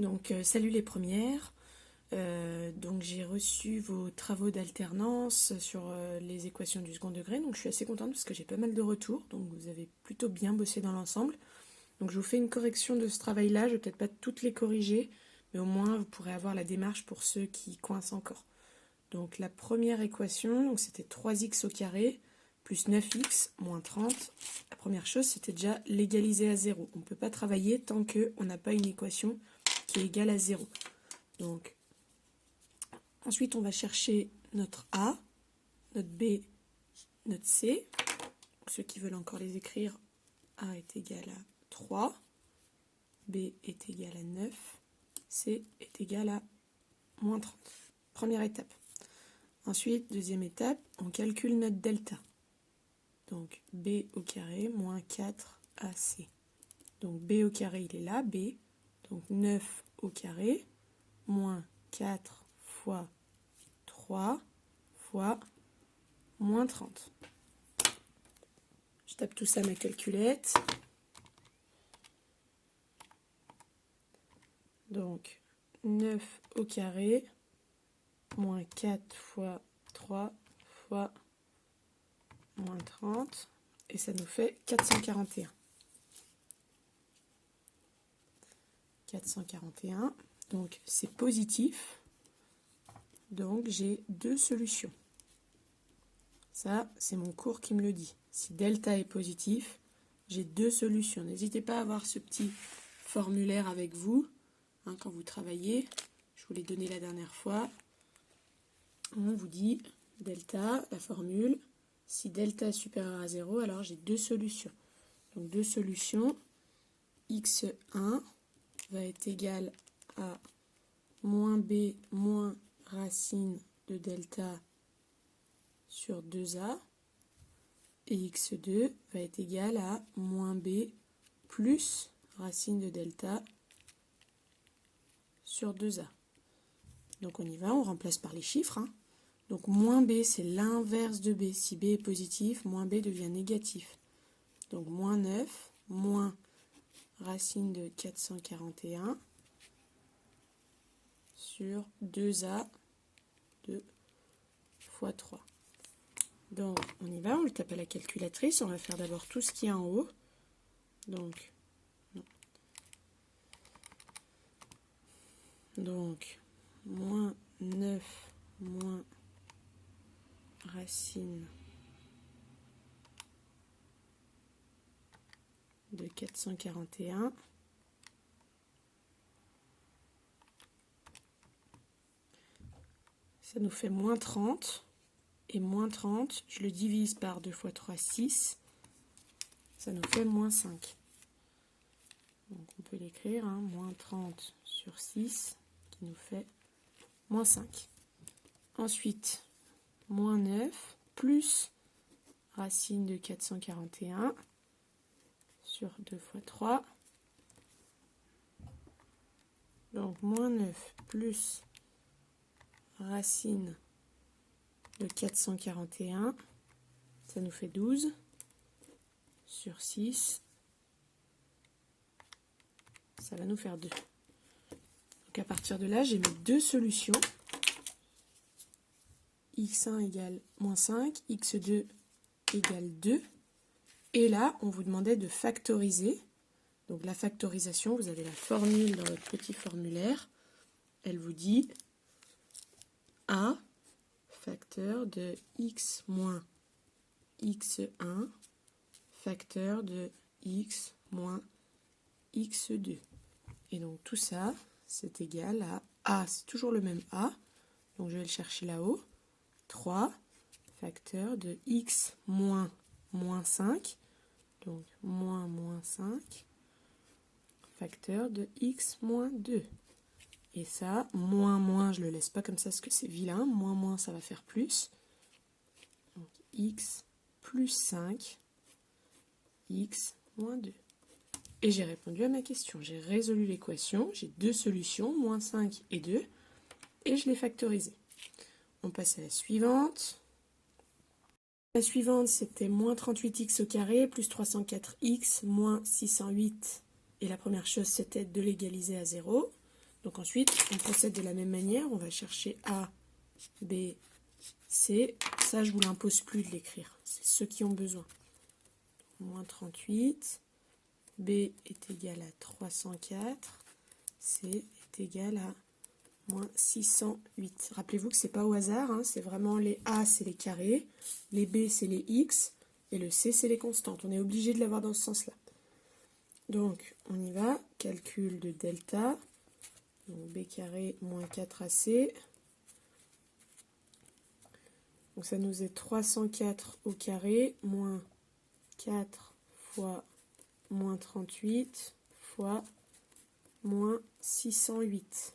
Donc, salut les premières. Donc, j'ai reçu vos travaux d'alternance sur les équations du second degré. Donc, je suis assez contente parce que j'ai pas mal de retours. Donc, vous avez plutôt bien bossé dans l'ensemble. Donc, je vous fais une correction de ce travail-là. Je vais peut-être pas toutes les corriger, mais au moins, vous pourrez avoir la démarche pour ceux qui coincent encore. Donc, la première équation, donc c'était 3x au carré plus 9x moins 30. La première chose, c'était déjà l'égaliser à 0. On ne peut pas travailler tant qu'on n'a pas une équation qui est égale à 0. Donc, ensuite, on va chercher notre A, notre B, notre C. Pour ceux qui veulent encore les écrire, A est égal à 3, B est égal à 9, C est égal à moins 30. Première étape. Ensuite, deuxième étape, on calcule notre delta. Donc, B au carré moins 4AC. Donc, B au carré, il est là, B. Donc, 9 au carré moins 4 fois 3 fois moins 30. Je tape tout ça à ma calculette. Donc, 9 au carré moins 4 fois 3 fois moins 30. Et ça nous fait 441. 441. Donc, c'est positif. Donc, j'ai deux solutions. Ça, c'est mon cours qui me le dit. Si delta est positif, j'ai deux solutions. N'hésitez pas à avoir ce petit formulaire avec vous quand vous travaillez. Je vous l'ai donné la dernière fois. On vous dit delta, la formule. Si delta est supérieur à 0, alors j'ai deux solutions. Donc, deux solutions. x1 va être égal à moins b moins racine de delta sur 2a, et x2 va être égal à moins b plus racine de delta sur 2a. Donc on y va, on remplace par les chiffres. Donc moins b, c'est l'inverse de b. Si b est positif, moins b devient négatif. Donc moins 9, moins racine de 441 sur 2a de fois 3. Donc, on y va, on le tape à la calculatrice. On va faire d'abord tout ce qui est en haut. Donc, moins 9 moins racine de 441. Ça nous fait moins 30. Et moins 30, je le divise par 2 fois 3, 6. Ça nous fait moins 5. Donc on peut l'écrire, moins 30 sur 6, qui nous fait moins 5. Ensuite, moins 9 plus racine de 441 sur 2 fois 3. Donc moins 9 plus racine de 441, ça nous fait 12 sur 6, ça va nous faire 2. Donc à partir de là, j'ai mes deux solutions. x1 égale moins 5, x2 égale 2. Et là, on vous demandait de factoriser. Donc la factorisation, vous avez la formule dans votre petit formulaire. Elle vous dit A facteur de x moins x1 facteur de x moins x2. Et donc tout ça, c'est égal à A, c'est toujours le même A, donc je vais le chercher là-haut, 3 facteur de x moins moins 5, donc moins moins 5 facteur de x moins 2. Et ça, moins, moins, je ne le laisse pas comme ça parce que c'est vilain. Moins, moins, ça va faire plus. Donc, x plus 5, x moins 2. Et j'ai répondu à ma question. J'ai résolu l'équation. J'ai deux solutions, moins 5 et 2. Et je l'ai factorisé. On passe à la suivante. La suivante, c'était moins 38x au carré plus 304x moins 608. Et la première chose, c'était de l'égaliser à 0. Donc ensuite, on procède de la même manière. On va chercher A, B, C. Ça, je ne vous l'impose plus de l'écrire. C'est ceux qui ont besoin. Moins 38. B est égal à 304. C est égal à moins 608. Rappelez-vous que ce n'est pas au hasard. Hein, c'est vraiment les A, c'est les carrés. Les B, c'est les X. Et le C, c'est les constantes. On est obligé de l'avoir dans ce sens-là. Donc, on y va. Calcul de delta. Donc, B carré moins 4AC. Donc, ça nous est 304 au carré moins 4 fois moins 38 fois moins 608.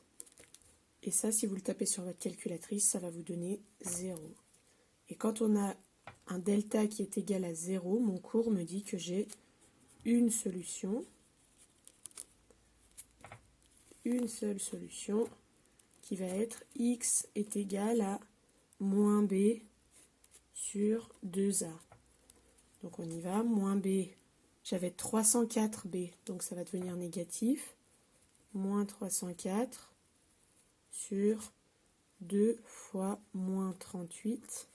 Et ça, si vous le tapez sur votre calculatrice, ça va vous donner 0. Et quand on a un delta qui est égal à 0, mon cours me dit que j'ai une solution, une seule solution, qui va être x est égal à moins b sur 2a. Donc on y va, moins b, j'avais 304b, donc ça va devenir négatif, moins 304 sur 2 fois moins 38.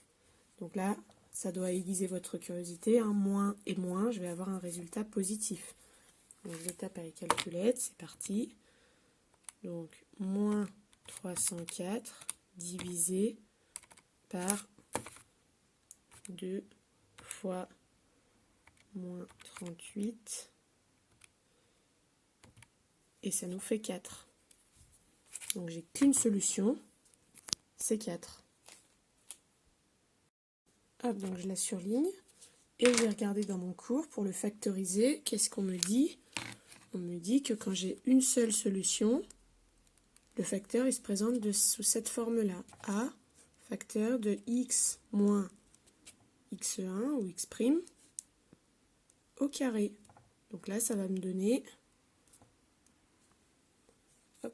Donc là, ça doit aiguiser votre curiosité, hein, moins et moins, je vais avoir un résultat positif. Donc je tape avec calculette, c'est parti. Donc moins 304 divisé par 2 fois moins 38. Et ça nous fait 4. Donc j'ai qu'une solution, c'est 4. Hop, donc je la surligne. Et je vais regarder dans mon cours pour le factoriser. Qu'est-ce qu'on me dit? On me dit que quand j'ai une seule solution, le facteur il se présente sous cette forme-là. A, facteur de x moins x1 ou x' au carré. Donc là, ça va me donner... Hop.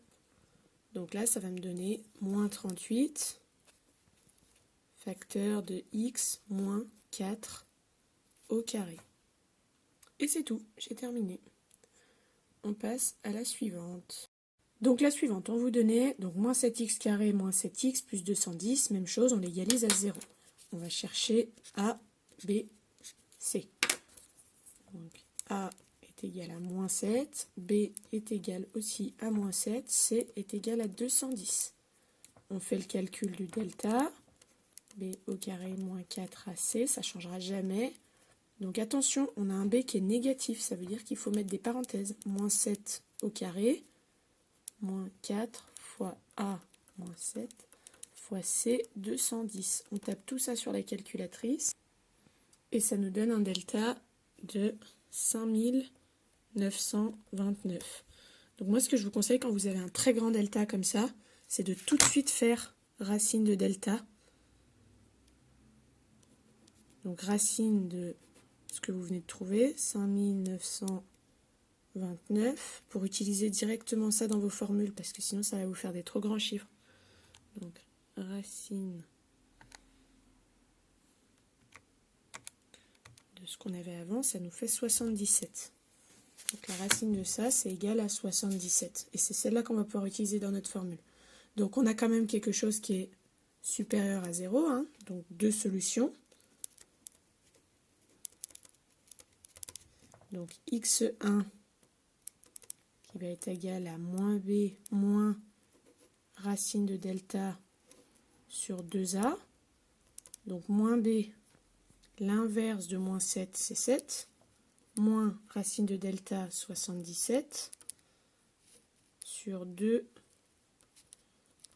Donc là, ça va me donner moins 38, facteur de x moins 4 au carré. Et c'est tout, j'ai terminé. On passe à la suivante. Donc la suivante, on vous donnait donc moins 7x carré moins 7x plus 210, même chose, on l'égalise à 0. On va chercher A, B, C. Donc A est égal à moins 7, B est égal aussi à moins 7, C est égal à 210. On fait le calcul du delta, B au carré moins 4AC, ça ne changera jamais. Donc attention, on a un B qui est négatif, ça veut dire qu'il faut mettre des parenthèses. Moins 7 au carré, moins 4 fois A moins 7 fois C 210. On tape tout ça sur la calculatrice et ça nous donne un delta de 5929. Donc moi ce que je vous conseille quand vous avez un très grand delta comme ça, c'est de tout de suite faire racine de delta. Donc racine de ce que vous venez de trouver, 5929, pour utiliser directement ça dans vos formules, parce que sinon ça va vous faire des trop grands chiffres. Donc racine de ce qu'on avait avant, ça nous fait 77. Donc la racine de ça, c'est égal à 77. Et c'est celle-là qu'on va pouvoir utiliser dans notre formule. Donc on a quand même quelque chose qui est supérieur à 0, hein, donc deux solutions. Donc x1 qui va être égal à moins b moins racine de delta sur 2a. Donc moins b, l'inverse de moins 7, c'est 7. Moins racine de delta, 77, sur 2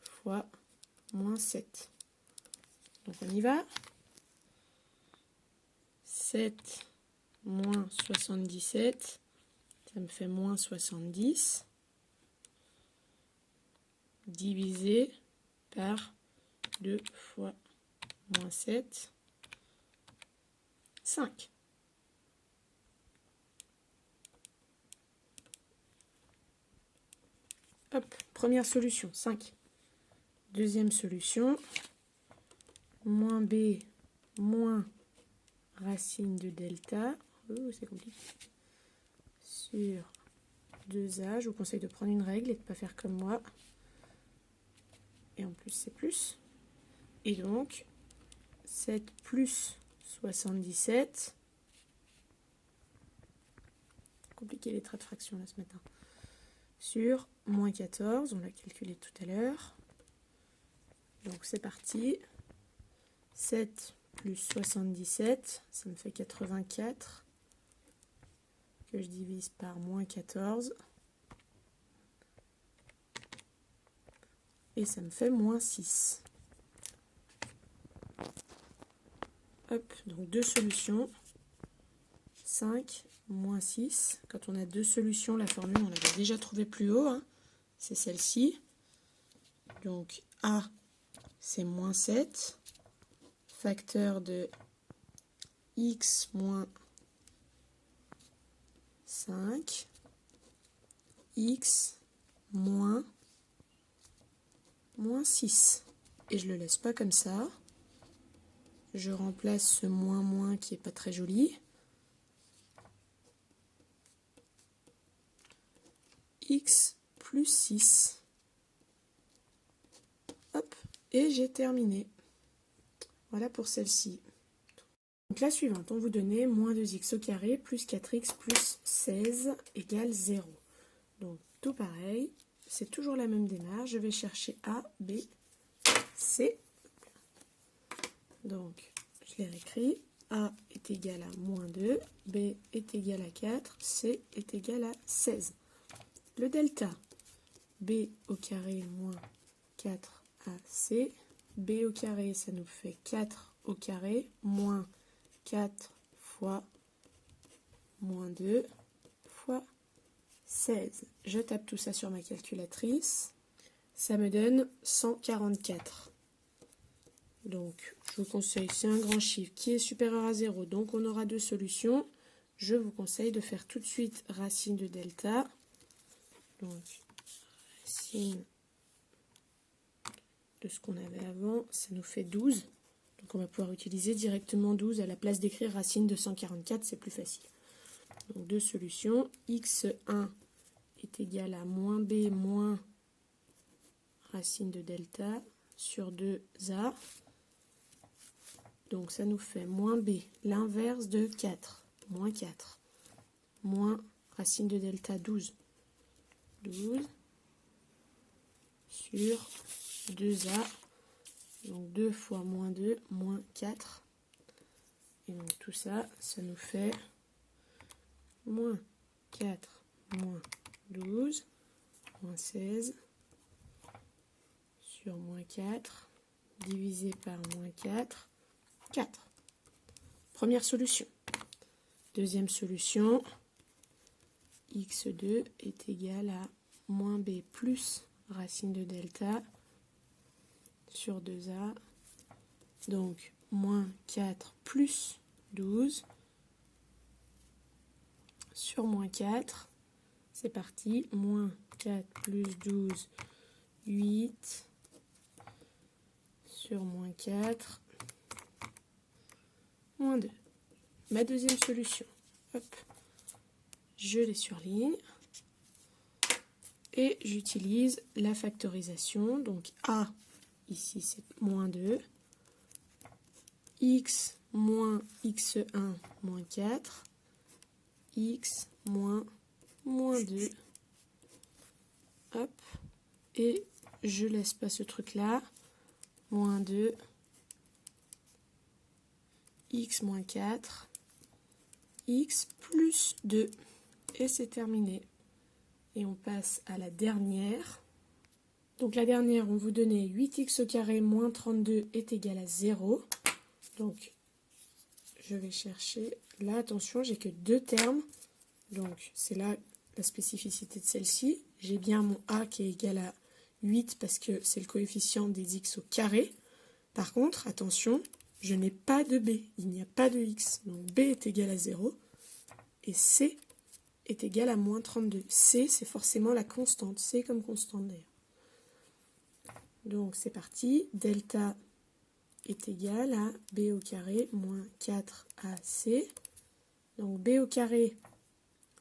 fois moins 7. Donc on y va. 7 moins 77, ça me fait moins 70, divisé par 2 fois moins 7, 5. Hop, première solution, 5. Deuxième solution, moins b moins racine de delta, oh, c'est compliqué, sur 2A. Je vous conseille de prendre une règle et de ne pas faire comme moi. Et en plus, c'est plus. Et donc, 7 plus 77. Compliqué les traits de fraction là ce matin. Sur moins 14, on l'a calculé tout à l'heure. Donc c'est parti. 7 plus 77, ça me fait 84. Que je divise par moins 14. Et ça me fait moins 6. Hop, donc deux solutions. 5, moins 6. Quand on a deux solutions, la formule, on l'avait déjà trouvée plus haut. Hein. C'est celle-ci. Donc A, c'est moins 7. Facteur de x moins 5. X moins 6. Et je ne le laisse pas comme ça. Je remplace ce moins qui n'est pas très joli. X plus 6. Hop, et j'ai terminé. Voilà pour celle-ci. Donc la suivante, on vous donnait moins 2x au carré plus 4x plus 16 égale 0. Donc tout pareil, c'est toujours la même démarche. Je vais chercher A, B, C. Donc je les réécris. A est égal à moins 2, B est égal à 4, C est égal à 16. Le delta, B au carré moins 4AC, B au carré, ça nous fait 4 au carré, moins 4 fois moins 2 fois 16. Je tape tout ça sur ma calculatrice, ça me donne 144. Donc, je vous conseille, c'est un grand chiffre qui est supérieur à 0, donc on aura deux solutions. Je vous conseille de faire tout de suite racine de delta. Donc, racine de ce qu'on avait avant, ça nous fait 12. Donc on va pouvoir utiliser directement 12 à la place d'écrire racine de 144, c'est plus facile. Donc deux solutions, x1 est égal à moins b moins racine de delta sur 2a. Donc ça nous fait moins b, l'inverse de 4, moins 4, moins racine de delta 12. 12 sur 2a, donc 2 fois moins 2, moins 4. Et donc tout ça, ça nous fait moins 4, moins 12, moins 16, sur moins 4, divisé par moins 4, 4. Première solution. Deuxième solution, x2 est égal à moins b plus racine de delta sur 2a, donc moins 4 plus 12 sur moins 4, c'est parti, moins 4 plus 12, 8 sur moins 4, moins 2. Ma deuxième solution, hop, je les surligne et j'utilise la factorisation, donc a, ici c'est moins 2, x moins x1 moins 4, x moins 2, hop, et je laisse pas ce truc là, moins 2, x moins 4, x plus 2, et c'est terminé. Et on passe à la dernière. Donc la dernière, on vous donnait 8x au carré moins 32 est égal à 0. Donc je vais chercher, là attention, j'ai que deux termes. Donc c'est là la spécificité de celle-ci. J'ai bien mon a qui est égal à 8 parce que c'est le coefficient des x au carré. Par contre, attention, je n'ai pas de b, il n'y a pas de x. Donc b est égal à 0 et c est égal à moins 32. C, c'est forcément la constante. C comme constante d'ailleurs. Donc c'est parti. Delta est égal à b au carré moins 4ac. Donc b au carré,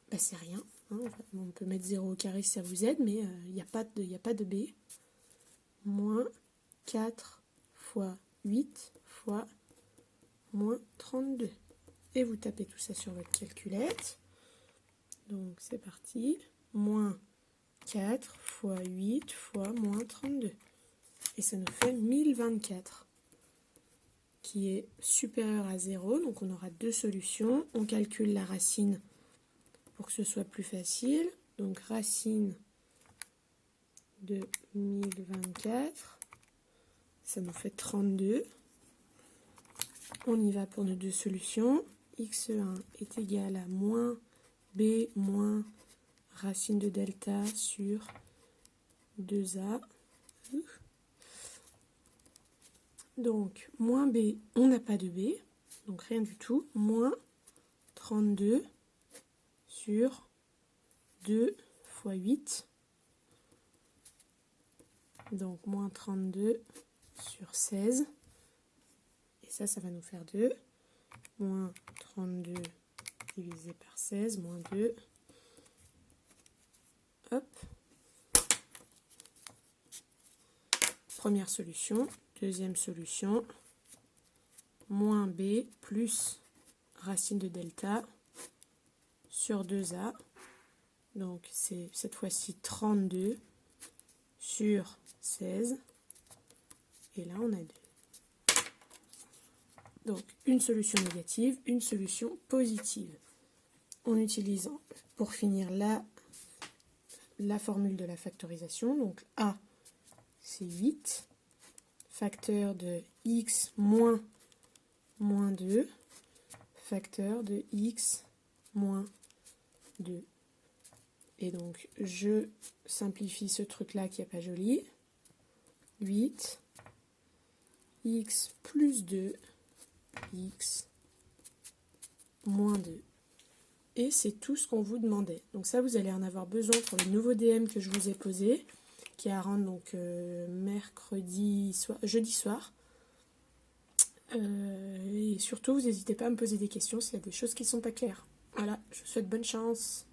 bah, c'est rien. hein, on peut mettre 0 au carré si ça vous aide, mais il n'y a pas de b. Moins 4 fois 8 fois moins 32. Et vous tapez tout ça sur votre calculette. Donc c'est parti. Moins 4 fois 8 fois moins 32. Et ça nous fait 1024, qui est supérieur à 0. Donc on aura deux solutions. On calcule la racine pour que ce soit plus facile. Donc racine de 1024, ça nous fait 32. On y va pour nos deux solutions. x1 est égal à moins b moins racine de delta sur 2a. Donc, moins b, on n'a pas de b, donc rien du tout. Moins 32 sur 2 fois 8. Donc, moins 32 sur 16. Et ça va nous faire 2. Moins 32 divisé par 16, moins 2. Hop. Première solution. Deuxième solution. Moins b plus racine de delta sur 2a. Donc, c'est cette fois-ci 32 sur 16. Et là, on a 2. Donc, une solution négative, une solution positive. On utilise, pour finir, la formule de la factorisation. Donc, A, c'est 8. Facteur de x moins 2. Facteur de x moins 2. Et donc, je simplifie ce truc-là qui n'est pas joli. 8. X plus 2. X moins 2. Et c'est tout ce qu'on vous demandait. Donc ça, vous allez en avoir besoin pour le nouveau DM que je vous ai posé, qui est à rendre donc jeudi soir. Et surtout, vous n'hésitez pas à me poser des questions s'il y a des choses qui ne sont pas claires. Voilà, je vous souhaite bonne chance.